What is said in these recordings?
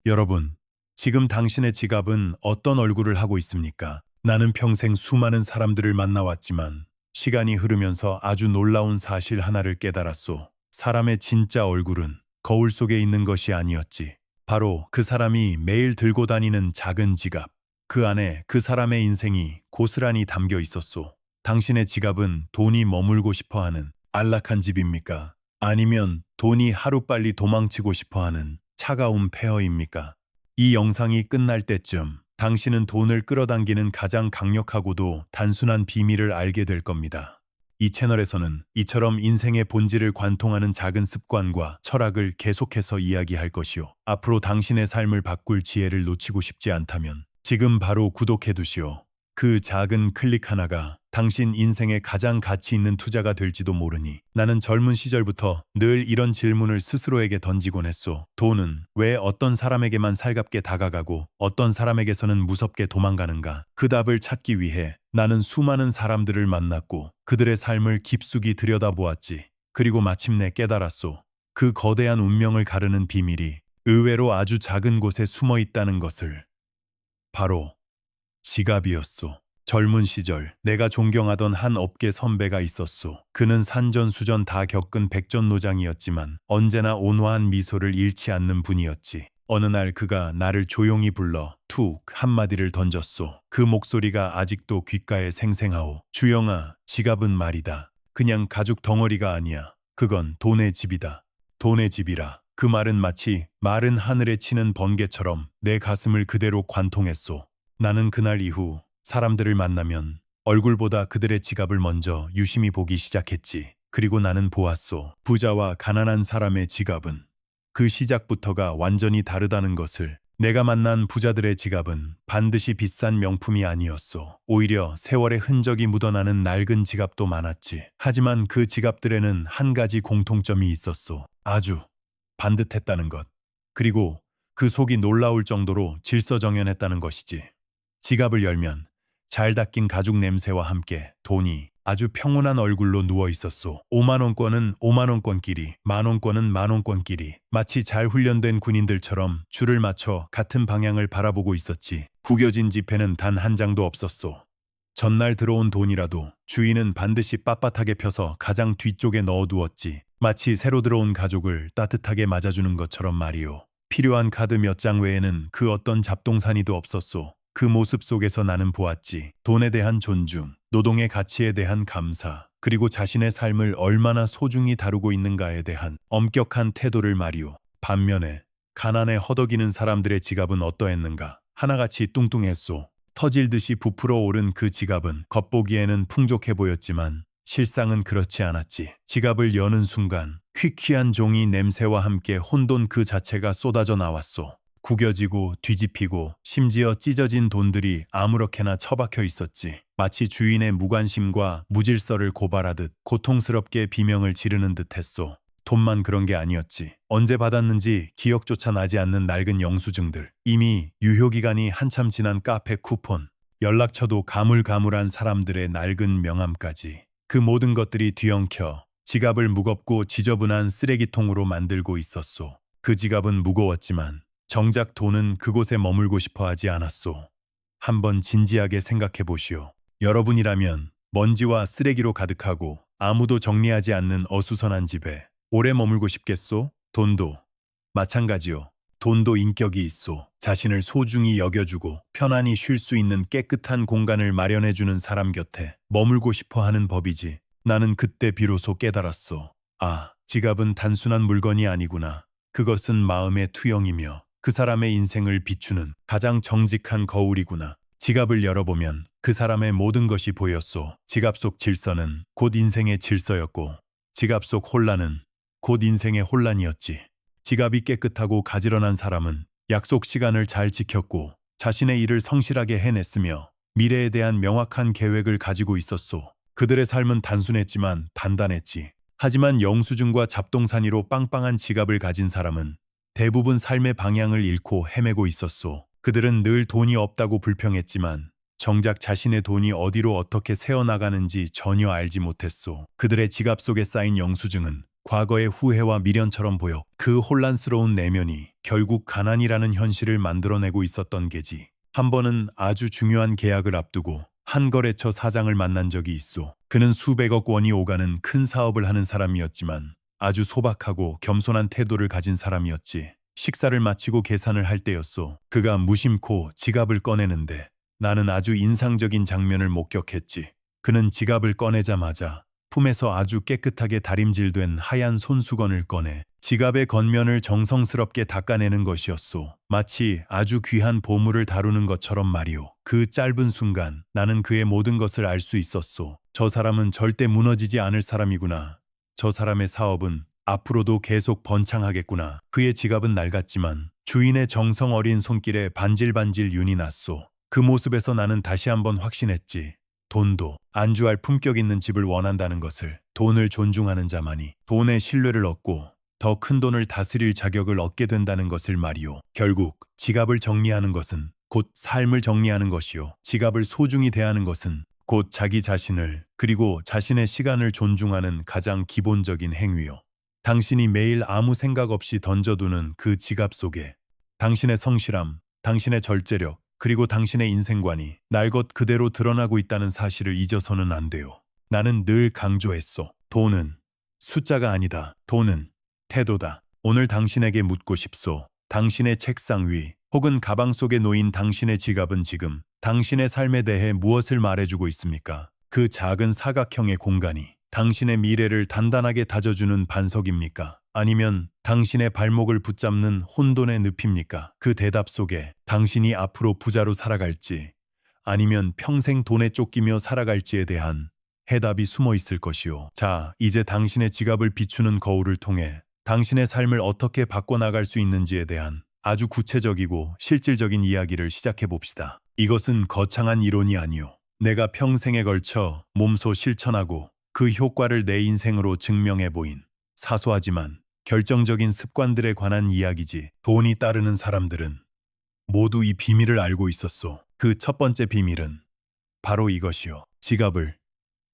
여러분, 지금 당신의 지갑은 어떤 얼굴을 하고 있습니까? 나는 평생 수많은 사람들을 만나왔지만 시간이 흐르면서 아주 놀라운 사실 하나를 깨달았소. 사람의 진짜 얼굴은 거울 속에 있는 것이 아니었지. 바로 그 사람이 매일 들고 다니는 작은 지갑. 그 안에 그 사람의 인생이 고스란히 담겨 있었소. 당신의 지갑은 돈이 머물고 싶어 하는 안락한 집입니까? 아니면 돈이 하루빨리 도망치고 싶어 하는 차가운 폐허입니까? 이 영상이 끝날 때쯤 당신은 돈을 끌어당기는 가장 강력하고도 단순한 비밀을 알게 될 겁니다. 이 채널에서는 이처럼 인생의 본질을 관통하는 작은 습관과 철학을 계속해서 이야기할 것이요. 앞으로 당신의 삶을 바꿀 지혜를 놓치고 싶지 않다면 지금 바로 구독해 두시오. 그 작은 클릭 하나가 당신 인생의 가장 가치 있는 투자가 될지도 모르니. 나는 젊은 시절부터 늘 이런 질문을 스스로에게 던지곤 했소. 돈은 왜 어떤 사람에게만 살갑게 다가가고 어떤 사람에게서는 무섭게 도망가는가? 그 답을 찾기 위해 나는 수많은 사람들을 만났고 그들의 삶을 깊숙이 들여다보았지. 그리고 마침내 깨달았소. 그 거대한 운명을 가르는 비밀이 의외로 아주 작은 곳에 숨어 있다는 것을. 바로 지갑이었소. 젊은 시절 내가 존경하던 한 업계 선배가 있었소. 그는 산전수전 다 겪은 백전노장이었지만 언제나 온화한 미소를 잃지 않는 분이었지. 어느 날 그가 나를 조용히 불러 툭 한마디를 던졌소. 그 목소리가 아직도 귓가에 생생하오. 주영아, 지갑은 말이다. 그냥 가죽 덩어리가 아니야. 그건 돈의 집이다. 돈의 집이라. 그 말은 마치 마른 하늘에 치는 번개처럼 내 가슴을 그대로 관통했소. 나는 그날 이후 사람들을 만나면 얼굴보다 그들의 지갑을 먼저 유심히 보기 시작했지. 그리고 나는 보았소. 부자와 가난한 사람의 지갑은 그 시작부터가 완전히 다르다는 것을. 내가 만난 부자들의 지갑은 반드시 비싼 명품이 아니었소. 오히려 세월의 흔적이 묻어나는 낡은 지갑도 많았지. 하지만 그 지갑들에는 한 가지 공통점이 있었소. 아주 반듯했다는 것. 그리고 그 속이 놀라울 정도로 질서정연했다는 것이지. 지갑을 열면 잘 닦인 가죽 냄새와 함께 돈이 아주 평온한 얼굴로 누워 있었소. 5만원권은 5만원권끼리, 만원권은 만원권끼리, 마치 잘 훈련된 군인들처럼 줄을 맞춰 같은 방향을 바라보고 있었지. 구겨진 지폐는 단 한 장도 없었소. 전날 들어온 돈이라도 주인은 반드시 빳빳하게 펴서 가장 뒤쪽에 넣어두었지. 마치 새로 들어온 가족을 따뜻하게 맞아주는 것처럼 말이오. 필요한 카드 몇 장 외에는 그 어떤 잡동사니도 없었소. 그 모습 속에서 나는 보았지. 돈에 대한 존중, 노동의 가치에 대한 감사, 그리고 자신의 삶을 얼마나 소중히 다루고 있는가에 대한 엄격한 태도를 말이오. 반면에 가난에 허덕이는 사람들의 지갑은 어떠했는가? 하나같이 뚱뚱했소. 터질 듯이 부풀어 오른 그 지갑은 겉보기에는 풍족해 보였지만 실상은 그렇지 않았지. 지갑을 여는 순간 퀴퀴한 종이 냄새와 함께 혼돈 그 자체가 쏟아져 나왔소. 구겨지고 뒤집히고 심지어 찢어진 돈들이 아무렇게나 처박혀 있었지. 마치 주인의 무관심과 무질서를 고발하듯 고통스럽게 비명을 지르는 듯했소. 돈만 그런 게 아니었지. 언제 받았는지 기억조차 나지 않는 낡은 영수증들, 이미 유효기간이 한참 지난 카페 쿠폰, 연락처도 가물가물한 사람들의 낡은 명함까지. 그 모든 것들이 뒤엉켜 지갑을 무겁고 지저분한 쓰레기통으로 만들고 있었소. 그 지갑은 무거웠지만 정작 돈은 그곳에 머물고 싶어 하지 않았소. 한번 진지하게 생각해 보시오. 여러분이라면 먼지와 쓰레기로 가득하고 아무도 정리하지 않는 어수선한 집에 오래 머물고 싶겠소? 돈도 마찬가지요. 돈도 인격이 있소. 자신을 소중히 여겨주고 편안히 쉴 수 있는 깨끗한 공간을 마련해주는 사람 곁에 머물고 싶어 하는 법이지. 나는 그때 비로소 깨달았소. 아, 지갑은 단순한 물건이 아니구나. 그것은 마음의 투영이며 그 사람의 인생을 비추는 가장 정직한 거울이구나. 지갑을 열어보면 그 사람의 모든 것이 보였소. 지갑 속 질서는 곧 인생의 질서였고 지갑 속 혼란은 곧 인생의 혼란이었지. 지갑이 깨끗하고 가지런한 사람은 약속 시간을 잘 지켰고 자신의 일을 성실하게 해냈으며 미래에 대한 명확한 계획을 가지고 있었소. 그들의 삶은 단순했지만 단단했지. 하지만 영수증과 잡동사니로 빵빵한 지갑을 가진 사람은 대부분 삶의 방향을 잃고 헤매고 있었소. 그들은 늘 돈이 없다고 불평했지만 정작 자신의 돈이 어디로 어떻게 새어나가는지 전혀 알지 못했소. 그들의 지갑 속에 쌓인 영수증은 과거의 후회와 미련처럼 보여 그 혼란스러운 내면이 결국 가난이라는 현실을 만들어내고 있었던 게지. 한 번은 아주 중요한 계약을 앞두고 한 거래처 사장을 만난 적이 있어. 그는 수백억 원이 오가는 큰 사업을 하는 사람이었지만 아주 소박하고 겸손한 태도를 가진 사람이었지. 식사를 마치고 계산을 할 때였어. 그가 무심코 지갑을 꺼내는데 나는 아주 인상적인 장면을 목격했지. 그는 지갑을 꺼내자마자 품에서 아주 깨끗하게 다림질된 하얀 손수건을 꺼내 지갑의 겉면을 정성스럽게 닦아내는 것이었소. 마치 아주 귀한 보물을 다루는 것처럼 말이오. 그 짧은 순간 나는 그의 모든 것을 알 수 있었소. 저 사람은 절대 무너지지 않을 사람이구나. 저 사람의 사업은 앞으로도 계속 번창하겠구나. 그의 지갑은 낡았지만 주인의 정성 어린 손길에 반질반질 윤이 났소. 그 모습에서 나는 다시 한번 확신했지. 돈도 안주할 품격 있는 집을 원한다는 것을. 돈을 존중하는 자만이 돈의 신뢰를 얻고 더 큰 돈을 다스릴 자격을 얻게 된다는 것을 말이오. 결국 지갑을 정리하는 것은 곧 삶을 정리하는 것이요. 지갑을 소중히 대하는 것은 곧 자기 자신을 그리고 자신의 시간을 존중하는 가장 기본적인 행위요. 당신이 매일 아무 생각 없이 던져두는 그 지갑 속에 당신의 성실함, 당신의 절제력, 그리고 당신의 인생관이 날 것 그대로 드러나고 있다는 사실을 잊어서는 안 돼요. 나는 늘 강조했어. 돈은 숫자가 아니다. 돈은 태도다. 오늘 당신에게 묻고 싶소. 당신의 책상 위 혹은 가방 속에 놓인 당신의 지갑은 지금 당신의 삶에 대해 무엇을 말해주고 있습니까? 그 작은 사각형의 공간이 당신의 미래를 단단하게 다져주는 반석입니까? 아니면 당신의 발목을 붙잡는 혼돈의 늪입니까? 그 대답 속에 당신이 앞으로 부자로 살아갈지 아니면 평생 돈에 쫓기며 살아갈지에 대한 해답이 숨어 있을 것이오. 자, 이제 당신의 지갑을 비추는 거울을 통해 당신의 삶을 어떻게 바꿔나갈 수 있는지에 대한 아주 구체적이고 실질적인 이야기를 시작해 봅시다. 이것은 거창한 이론이 아니오. 내가 평생에 걸쳐 몸소 실천하고 그 효과를 내 인생으로 증명해 보인 사소하지만 결정적인 습관들에 관한 이야기지. 돈이 따르는 사람들은 모두 이 비밀을 알고 있었소. 그 첫 번째 비밀은 바로 이것이요. 지갑을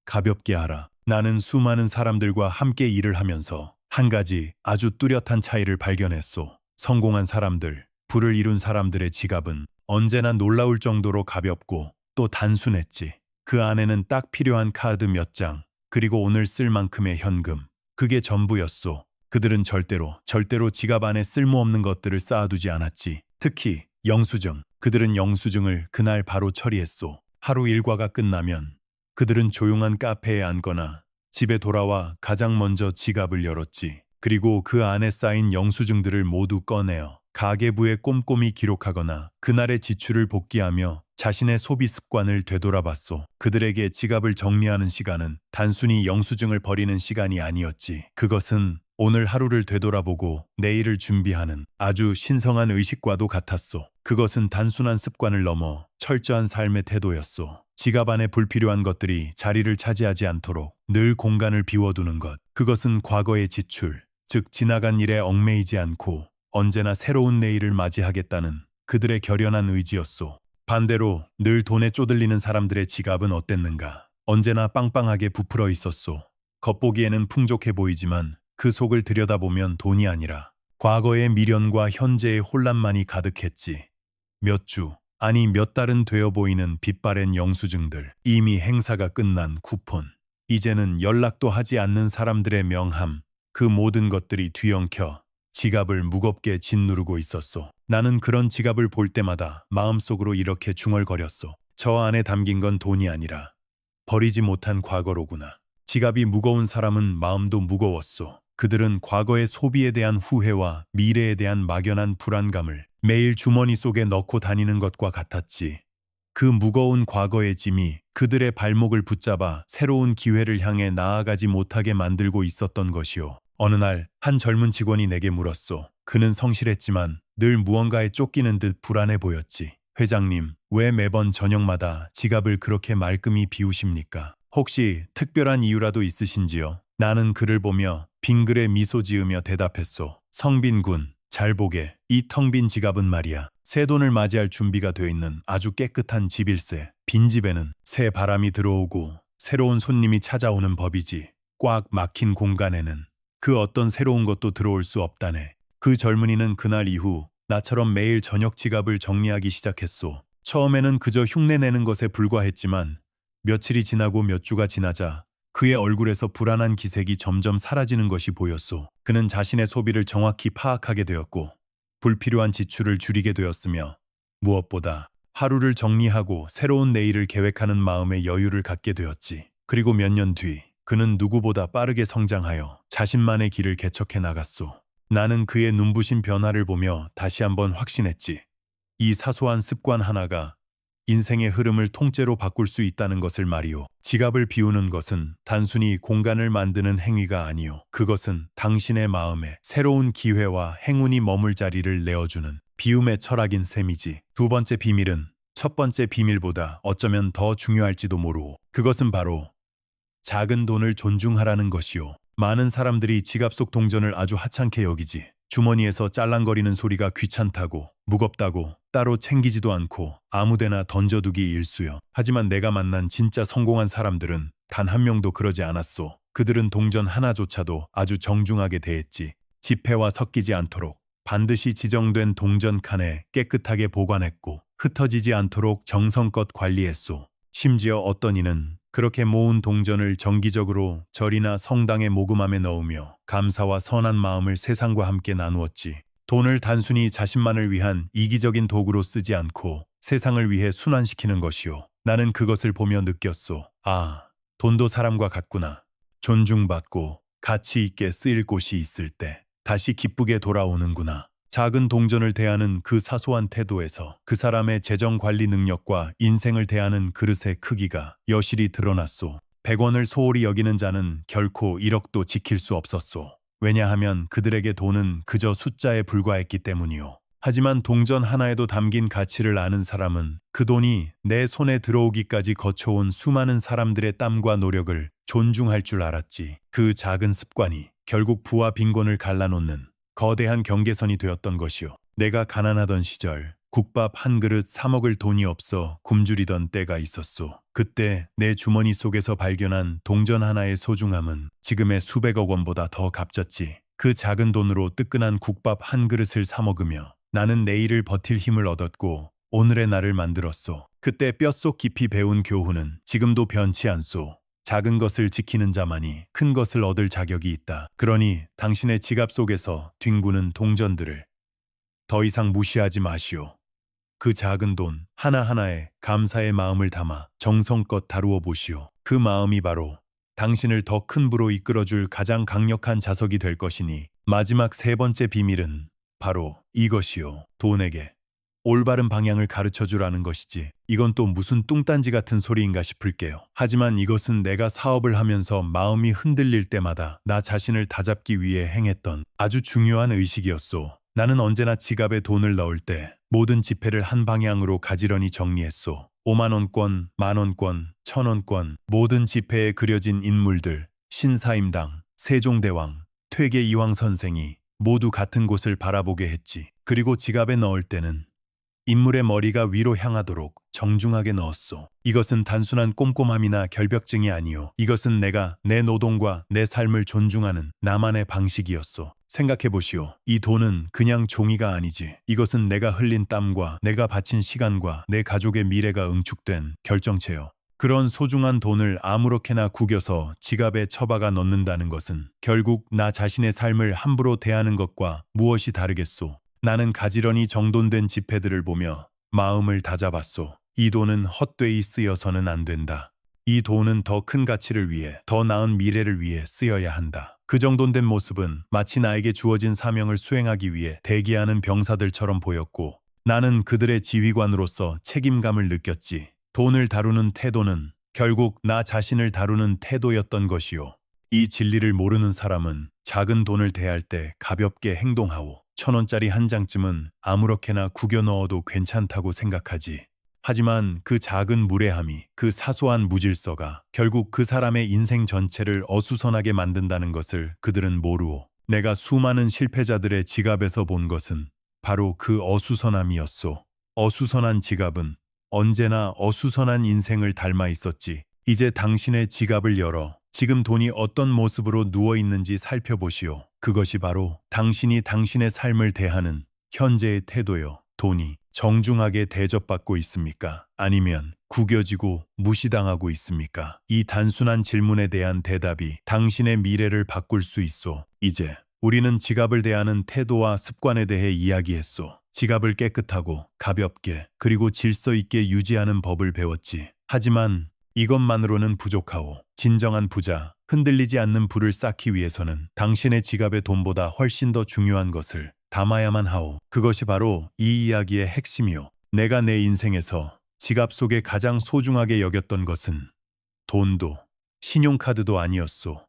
가볍게 하라. 나는 수많은 사람들과 함께 일을 하면서 한 가지 아주 뚜렷한 차이를 발견했소. 성공한 사람들, 부를 이룬 사람들의 지갑은 언제나 놀라울 정도로 가볍고 또 단순했지. 그 안에는 딱 필요한 카드 몇 장, 그리고 오늘 쓸 만큼의 현금. 그게 전부였소. 그들은 절대로 지갑 안에 쓸모없는 것들을 쌓아두지 않았지. 특히 영수증. 그들은 영수증을 그날 바로 처리했소. 하루 일과가 끝나면 그들은 조용한 카페에 앉거나 집에 돌아와 가장 먼저 지갑을 열었지. 그리고 그 안에 쌓인 영수증들을 모두 꺼내어 가계부에 꼼꼼히 기록하거나 그날의 지출을 복귀하며 자신의 소비 습관을 되돌아봤소. 그들에게 지갑을 정리하는 시간은 단순히 영수증을 버리는 시간이 아니었지. 그것은 오늘 하루를 되돌아보고 내일을 준비하는 아주 신성한 의식과도 같았소. 그것은 단순한 습관을 넘어 철저한 삶의 태도였소. 지갑 안에 불필요한 것들이 자리를 차지하지 않도록 늘 공간을 비워두는 것. 그것은 과거의 지출, 즉 지나간 일에 얽매이지 않고 언제나 새로운 내일을 맞이하겠다는 그들의 결연한 의지였소. 반대로 늘 돈에 쪼들리는 사람들의 지갑은 어땠는가? 언제나 빵빵하게 부풀어 있었소. 겉보기에는 풍족해 보이지만 그 속을 들여다보면 돈이 아니라 과거의 미련과 현재의 혼란만이 가득했지. 몇 주, 아니 몇 달은 되어 보이는 빛바랜 영수증들, 이미 행사가 끝난 쿠폰, 이제는 연락도 하지 않는 사람들의 명함, 그 모든 것들이 뒤엉켜 지갑을 무겁게 짓누르고 있었소. 나는 그런 지갑을 볼 때마다 마음속으로 이렇게 중얼거렸소. 저 안에 담긴 건 돈이 아니라 버리지 못한 과거로구나. 지갑이 무거운 사람은 마음도 무거웠소. 그들은 과거의 소비에 대한 후회와 미래에 대한 막연한 불안감을 매일 주머니 속에 넣고 다니는 것과 같았지. 그 무거운 과거의 짐이 그들의 발목을 붙잡아 새로운 기회를 향해 나아가지 못하게 만들고 있었던 것이요. 어느 날 한 젊은 직원이 내게 물었소. 그는 성실했지만 늘 무언가에 쫓기는 듯 불안해 보였지. 회장님, 왜 매번 저녁마다 지갑을 그렇게 말끔히 비우십니까? 혹시 특별한 이유라도 있으신지요? 나는 그를 보며 빙그레 미소 지으며 대답했소. 성빈 군, 잘 보게. 이 텅 빈 지갑은 말이야. 새 돈을 맞이할 준비가 되어 있는 아주 깨끗한 집일세. 빈 집에는 새 바람이 들어오고 새로운 손님이 찾아오는 법이지. 꽉 막힌 공간에는 그 어떤 새로운 것도 들어올 수 없다네. 그 젊은이는 그날 이후 나처럼 매일 저녁 지갑을 정리하기 시작했소. 처음에는 그저 흉내내는 것에 불과했지만 며칠이 지나고 몇 주가 지나자 그의 얼굴에서 불안한 기색이 점점 사라지는 것이 보였소. 그는 자신의 소비를 정확히 파악하게 되었고 불필요한 지출을 줄이게 되었으며 무엇보다 하루를 정리하고 새로운 내일을 계획하는 마음의 여유를 갖게 되었지. 그리고 몇 년 뒤 그는 누구보다 빠르게 성장하여 자신만의 길을 개척해 나갔소. 나는 그의 눈부신 변화를 보며 다시 한번 확신했지. 이 사소한 습관 하나가 인생의 흐름을 통째로 바꿀 수 있다는 것을 말이오. 지갑을 비우는 것은 단순히 공간을 만드는 행위가 아니오. 그것은 당신의 마음에 새로운 기회와 행운이 머물 자리를 내어주는 비움의 철학인 셈이지. 두 번째 비밀은 첫 번째 비밀보다 어쩌면 더 중요할지도 모르오. 그것은 바로 작은 돈을 존중하라는 것이오. 많은 사람들이 지갑 속 동전을 아주 하찮게 여기지. 주머니에서 짤랑거리는 소리가 귀찮다고, 무겁다고, 따로 챙기지도 않고 아무데나 던져두기 일쑤요. 하지만 내가 만난 진짜 성공한 사람들은 단 한 명도 그러지 않았소. 그들은 동전 하나조차도 아주 정중하게 대했지. 지폐와 섞이지 않도록 반드시 지정된 동전 칸에 깨끗하게 보관했고 흩어지지 않도록 정성껏 관리했소. 심지어 어떤 이는 그렇게 모은 동전을 정기적으로 절이나 성당의 모금함에 넣으며 감사와 선한 마음을 세상과 함께 나누었지. 돈을 단순히 자신만을 위한 이기적인 도구로 쓰지 않고 세상을 위해 순환시키는 것이요. 나는 그것을 보며 느꼈소. 아, 돈도 사람과 같구나. 존중받고 가치 있게 쓰일 곳이 있을 때 다시 기쁘게 돌아오는구나. 작은 동전을 대하는 그 사소한 태도에서 그 사람의 재정 관리 능력과 인생을 대하는 그릇의 크기가 여실히 드러났소. 100원을 소홀히 여기는 자는 결코 1억도 지킬 수 없었소. 왜냐하면 그들에게 돈은 그저 숫자에 불과했기 때문이요. 하지만 동전 하나에도 담긴 가치를 아는 사람은 그 돈이 내 손에 들어오기까지 거쳐온 수많은 사람들의 땀과 노력을 존중할 줄 알았지. 그 작은 습관이 결국 부와 빈곤을 갈라놓는 거대한 경계선이 되었던 것이요. 내가 가난하던 시절 국밥 한 그릇 사 먹을 돈이 없어 굶주리던 때가 있었소. 그때 내 주머니 속에서 발견한 동전 하나의 소중함은 지금의 수백억 원보다 더 값졌지. 그 작은 돈으로 뜨끈한 국밥 한 그릇을 사 먹으며 나는 내일을 버틸 힘을 얻었고 오늘의 나를 만들었소. 그때 뼛속 깊이 배운 교훈은 지금도 변치 않소. 작은 것을 지키는 자만이 큰 것을 얻을 자격이 있다. 그러니 당신의 지갑 속에서 뒹구는 동전들을 더 이상 무시하지 마시오. 그 작은 돈 하나하나에 감사의 마음을 담아 정성껏 다루어 보시오. 그 마음이 바로 당신을 더 큰 부로 이끌어줄 가장 강력한 자석이 될 것이니 마지막 세 번째 비밀은 바로 이것이요. 돈에게 올바른 방향을 가르쳐주라는 것이지. 이건 또 무슨 뚱딴지 같은 소리인가 싶을게요. 하지만 이것은 내가 사업을 하면서 마음이 흔들릴 때마다 나 자신을 다잡기 위해 행했던 아주 중요한 의식이었소. 나는 언제나 지갑에 돈을 넣을 때 모든 지폐를 한 방향으로 가지런히 정리했소. 5만원권, 만원권, 1000원권, 모든 지폐에 그려진 인물들, 신사임당, 세종대왕, 퇴계이황 선생이 모두 같은 곳을 바라보게 했지. 그리고 지갑에 넣을 때는 인물의 머리가 위로 향하도록 정중하게 넣었소. 이것은 단순한 꼼꼼함이나 결벽증이 아니오. 이것은 내가 내 노동과 내 삶을 존중하는 나만의 방식이었소. 생각해보시오. 이 돈은 그냥 종이가 아니지. 이것은 내가 흘린 땀과 내가 바친 시간과 내 가족의 미래가 응축된 결정체요. 그런 소중한 돈을 아무렇게나 구겨서 지갑에 처박아 넣는다는 것은 결국 나 자신의 삶을 함부로 대하는 것과 무엇이 다르겠소. 나는 가지런히 정돈된 지폐들을 보며 마음을 다잡았소. 이 돈은 헛되이 쓰여서는 안 된다. 이 돈은 더 큰 가치를 위해, 더 나은 미래를 위해 쓰여야 한다. 그 정돈된 모습은 마치 나에게 주어진 사명을 수행하기 위해 대기하는 병사들처럼 보였고 나는 그들의 지휘관으로서 책임감을 느꼈지. 돈을 다루는 태도는 결국 나 자신을 다루는 태도였던 것이요. 이 진리를 모르는 사람은 작은 돈을 대할 때 가볍게 행동하오. 1000원짜리 한 장쯤은 아무렇게나 구겨 넣어도 괜찮다고 생각하지. 하지만 그 작은 무례함이, 그 사소한 무질서가 결국 그 사람의 인생 전체를 어수선하게 만든다는 것을 그들은 모르오. 내가 수많은 실패자들의 지갑에서 본 것은 바로 그 어수선함이었소. 어수선한 지갑은 언제나 어수선한 인생을 닮아 있었지. 이제 당신의 지갑을 열어 지금 돈이 어떤 모습으로 누워 있는지 살펴보시오. 그것이 바로 당신이 당신의 삶을 대하는 현재의 태도요. 돈이 정중하게 대접받고 있습니까? 아니면 구겨지고 무시당하고 있습니까? 이 단순한 질문에 대한 대답이 당신의 미래를 바꿀 수 있어. 이제 우리는 지갑을 대하는 태도와 습관에 대해 이야기했소. 지갑을 깨끗하고 가볍게 그리고 질서 있게 유지하는 법을 배웠지. 하지만 이것만으로는 부족하오. 진정한 부자, 흔들리지 않는 부를 쌓기 위해서는 당신의 지갑에 돈보다 훨씬 더 중요한 것을 담아야만 하오. 그것이 바로 이 이야기의 핵심이오. 내가 내 인생에서 지갑 속에 가장 소중하게 여겼던 것은 돈도 신용카드도 아니었소.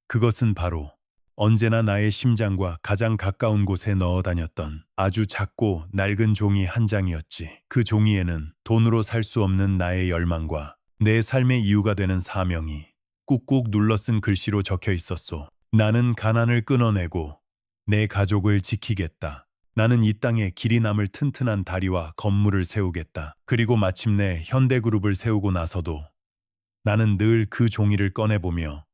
그것은 바로 언제나 나의 심장과 가장 가까운 곳에 넣어 다녔던 아주 작고 낡은 종이 한 장이었지. 그 종이에는 돈으로 살 수 없는 나의 열망과 내 삶의 이유가 되는 사명이 꾹꾹 눌러 쓴 글씨로 적혀 있었소. 나는 가난을 끊어내고 내 가족을 지키겠다. 나는 이 땅에 길이 남을 튼튼한 다리와 건물을 세우겠다. 그리고 마침내 현대그룹을 세우고 나서도 나는 늘 그 종이를 꺼내보며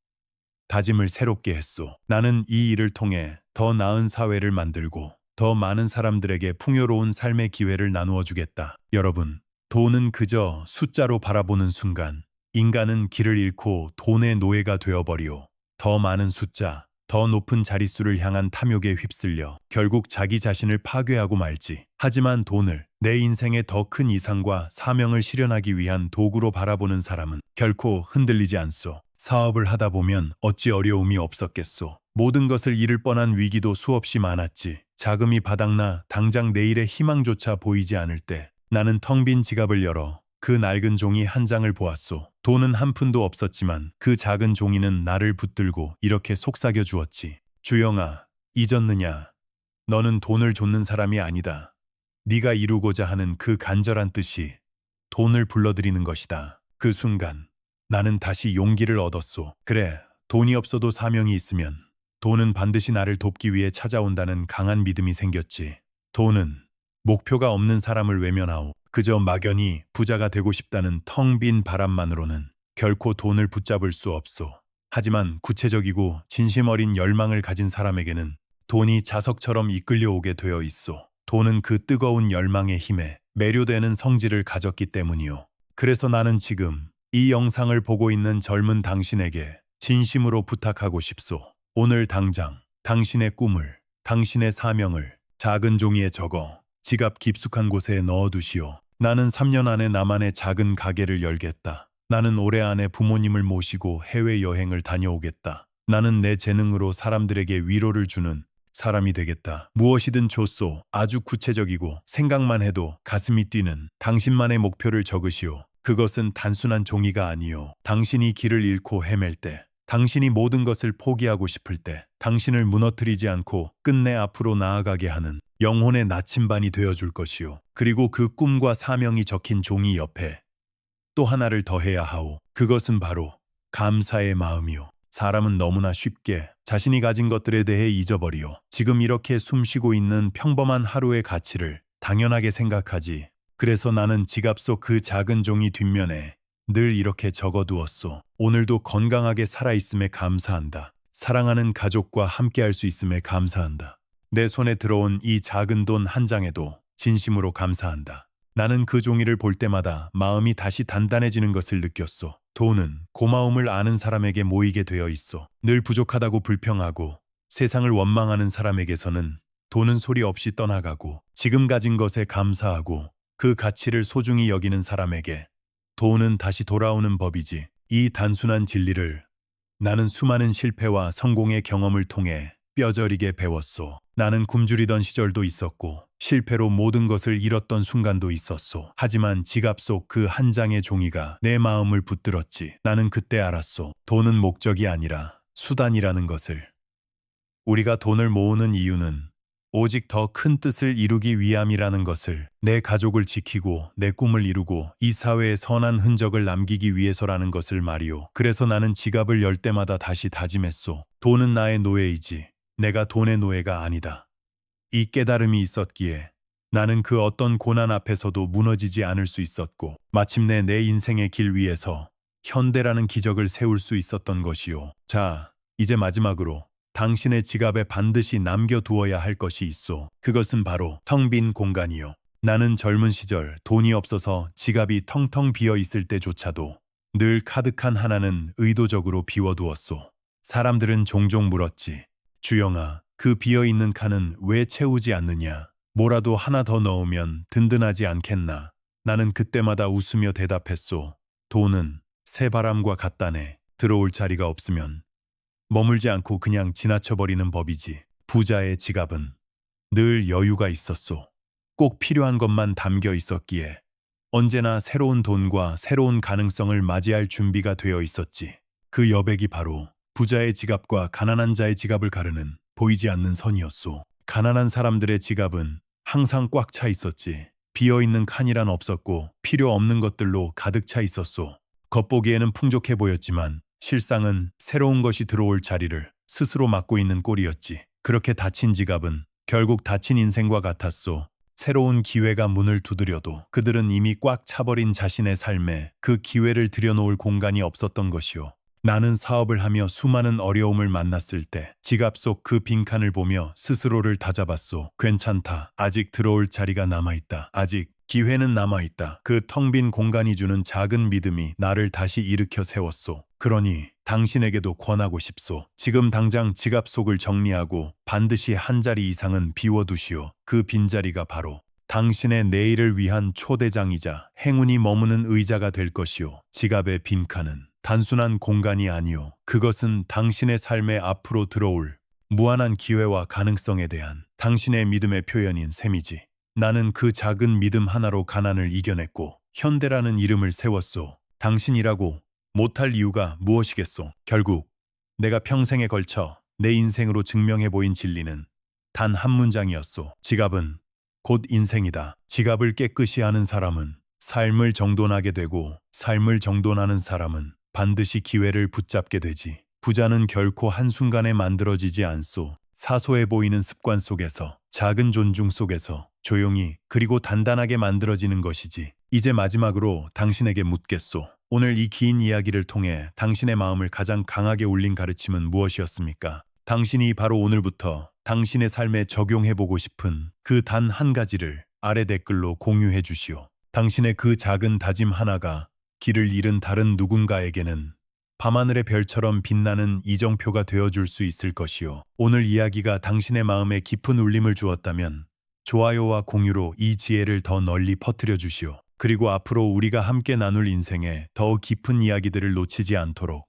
다짐을 새롭게 했소. 나는 이 일을 통해 더 나은 사회를 만들고 더 많은 사람들에게 풍요로운 삶의 기회를 나누어 주겠다. 여러분, 돈은 그저 숫자로 바라보는 순간 인간은 길을 잃고 돈의 노예가 되어버리오. 더 많은 숫자, 더 높은 자릿수를 향한 탐욕에 휩쓸려 결국 자기 자신을 파괴하고 말지. 하지만 돈을 내 인생의 더 큰 이상과 사명을 실현하기 위한 도구로 바라보는 사람은 결코 흔들리지 않소. 사업을 하다 보면 어찌 어려움이 없었겠소. 모든 것을 잃을 뻔한 위기도 수없이 많았지. 자금이 바닥나 당장 내일의 희망조차 보이지 않을 때 나는 텅 빈 지갑을 열어 그 낡은 종이 한 장을 보았소. 돈은 한 푼도 없었지만 그 작은 종이는 나를 붙들고 이렇게 속삭여 주었지. 주영아, 잊었느냐? 너는 돈을 좇는 사람이 아니다. 네가 이루고자 하는 그 간절한 뜻이 돈을 불러들이는 것이다. 그 순간 나는 다시 용기를 얻었소. 그래, 돈이 없어도 사명이 있으면 돈은 반드시 나를 돕기 위해 찾아온다는 강한 믿음이 생겼지. 돈은 목표가 없는 사람을 외면하오. 그저 막연히 부자가 되고 싶다는 텅 빈 바람만으로는 결코 돈을 붙잡을 수 없소. 하지만 구체적이고 진심 어린 열망을 가진 사람에게는 돈이 자석처럼 이끌려오게 되어 있소. 돈은 그 뜨거운 열망의 힘에 매료되는 성질을 가졌기 때문이오. 그래서 나는 지금 이 영상을 보고 있는 젊은 당신에게 진심으로 부탁하고 싶소. 오늘 당장 당신의 꿈을, 당신의 사명을 작은 종이에 적어 지갑 깊숙한 곳에 넣어두시오. 나는 3년 안에 나만의 작은 가게를 열겠다. 나는 올해 안에 부모님을 모시고 해외여행을 다녀오겠다. 나는 내 재능으로 사람들에게 위로를 주는 사람이 되겠다. 무엇이든 좋소. 아주 구체적이고 생각만 해도 가슴이 뛰는 당신만의 목표를 적으시오. 그것은 단순한 종이가 아니요. 당신이 길을 잃고 헤맬 때, 당신이 모든 것을 포기하고 싶을 때, 당신을 무너뜨리지 않고 끝내 앞으로 나아가게 하는 영혼의 나침반이 되어줄 것이요. 그리고 그 꿈과 사명이 적힌 종이 옆에 또 하나를 더해야 하오. 그것은 바로 감사의 마음이요. 사람은 너무나 쉽게 자신이 가진 것들에 대해 잊어버리요. 지금 이렇게 숨쉬고 있는 평범한 하루의 가치를 당연하게 생각하지. 그래서 나는 지갑 속 그 작은 종이 뒷면에 늘 이렇게 적어두었소. 오늘도 건강하게 살아있음에 감사한다. 사랑하는 가족과 함께할 수 있음에 감사한다. 내 손에 들어온 이 작은 돈 한 장에도 진심으로 감사한다. 나는 그 종이를 볼 때마다 마음이 다시 단단해지는 것을 느꼈소. 돈은 고마움을 아는 사람에게 모이게 되어 있어. 늘 부족하다고 불평하고 세상을 원망하는 사람에게서는 돈은 소리 없이 떠나가고 지금 가진 것에 감사하고 그 가치를 소중히 여기는 사람에게 돈은 다시 돌아오는 법이지. 이 단순한 진리를 나는 수많은 실패와 성공의 경험을 통해 뼈저리게 배웠소. 나는 굶주리던 시절도 있었고 실패로 모든 것을 잃었던 순간도 있었소. 하지만 지갑 속 그 한 장의 종이가 내 마음을 붙들었지. 나는 그때 알았소. 돈은 목적이 아니라 수단이라는 것을. 우리가 돈을 모으는 이유는 오직 더 큰 뜻을 이루기 위함이라는 것을, 내 가족을 지키고 내 꿈을 이루고 이 사회에 선한 흔적을 남기기 위해서라는 것을 말이오. 그래서 나는 지갑을 열 때마다 다시 다짐했소. 돈은 나의 노예이지 내가 돈의 노예가 아니다. 이 깨달음이 있었기에 나는 그 어떤 고난 앞에서도 무너지지 않을 수 있었고 마침내 내 인생의 길 위에서 현대라는 기적을 세울 수 있었던 것이요. 자, 이제 마지막으로 당신의 지갑에 반드시 남겨두어야 할 것이 있어. 그것은 바로 텅 빈 공간이요. 나는 젊은 시절 돈이 없어서 지갑이 텅텅 비어 있을 때조차도 늘 카드칸 하나는 의도적으로 비워두었소. 사람들은 종종 물었지. 주영아, 그 비어있는 칸은 왜 채우지 않느냐? 뭐라도 하나 더 넣으면 든든하지 않겠나? 나는 그때마다 웃으며 대답했소. 돈은 새바람과 같다네. 들어올 자리가 없으면 머물지 않고 그냥 지나쳐버리는 법이지. 부자의 지갑은 늘 여유가 있었소. 꼭 필요한 것만 담겨 있었기에 언제나 새로운 돈과 새로운 가능성을 맞이할 준비가 되어 있었지. 그 여백이 바로 부자의 지갑과 가난한 자의 지갑을 가르는 보이지 않는 선이었소. 가난한 사람들의 지갑은 항상 꽉 차 있었지. 비어있는 칸이란 없었고 필요 없는 것들로 가득 차 있었소. 겉보기에는 풍족해 보였지만 실상은 새로운 것이 들어올 자리를 스스로 막고 있는 꼴이었지. 그렇게 닫힌 지갑은 결국 닫힌 인생과 같았소. 새로운 기회가 문을 두드려도 그들은 이미 꽉 차버린 자신의 삶에 그 기회를 들여놓을 공간이 없었던 것이오. 나는 사업을 하며 수많은 어려움을 만났을 때 지갑 속 그 빈칸을 보며 스스로를 다잡았소. 괜찮다. 아직 들어올 자리가 남아있다. 아직 기회는 남아있다. 그 텅 빈 공간이 주는 작은 믿음이 나를 다시 일으켜 세웠소. 그러니 당신에게도 권하고 싶소. 지금 당장 지갑 속을 정리하고 반드시 한 자리 이상은 비워두시오. 그 빈자리가 바로 당신의 내일을 위한 초대장이자 행운이 머무는 의자가 될 것이오. 지갑의 빈칸은 단순한 공간이 아니오. 그것은 당신의 삶에 앞으로 들어올 무한한 기회와 가능성에 대한 당신의 믿음의 표현인 셈이지. 나는 그 작은 믿음 하나로 가난을 이겨냈고 현대라는 이름을 세웠소. 당신이라고 못할 이유가 무엇이겠소? 결국 내가 평생에 걸쳐 내 인생으로 증명해 보인 진리는 단 한 문장이었소. 지갑은 곧 인생이다. 지갑을 깨끗이 하는 사람은 삶을 정돈하게 되고 삶을 정돈하는 사람은 반드시 기회를 붙잡게 되지. 부자는 결코 한순간에 만들어지지 않소. 사소해 보이는 습관 속에서, 작은 존중 속에서 조용히 그리고 단단하게 만들어지는 것이지. 이제 마지막으로 당신에게 묻겠소. 오늘 이 긴 이야기를 통해 당신의 마음을 가장 강하게 울린 가르침은 무엇이었습니까? 당신이 바로 오늘부터 당신의 삶에 적용해보고 싶은 그 단 한 가지를 아래 댓글로 공유해 주시오. 당신의 그 작은 다짐 하나가 길을 잃은 다른 누군가에게는 밤하늘의 별처럼 빛나는 이정표가 되어줄 수 있을 것이오. 오늘 이야기가 당신의 마음에 깊은 울림을 주었다면 좋아요와 공유로 이 지혜를 더 널리 퍼뜨려 주시오. 그리고 앞으로 우리가 함께 나눌 인생에 더 깊은 이야기들을 놓치지 않도록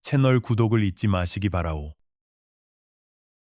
채널 구독을 잊지 마시기 바라오.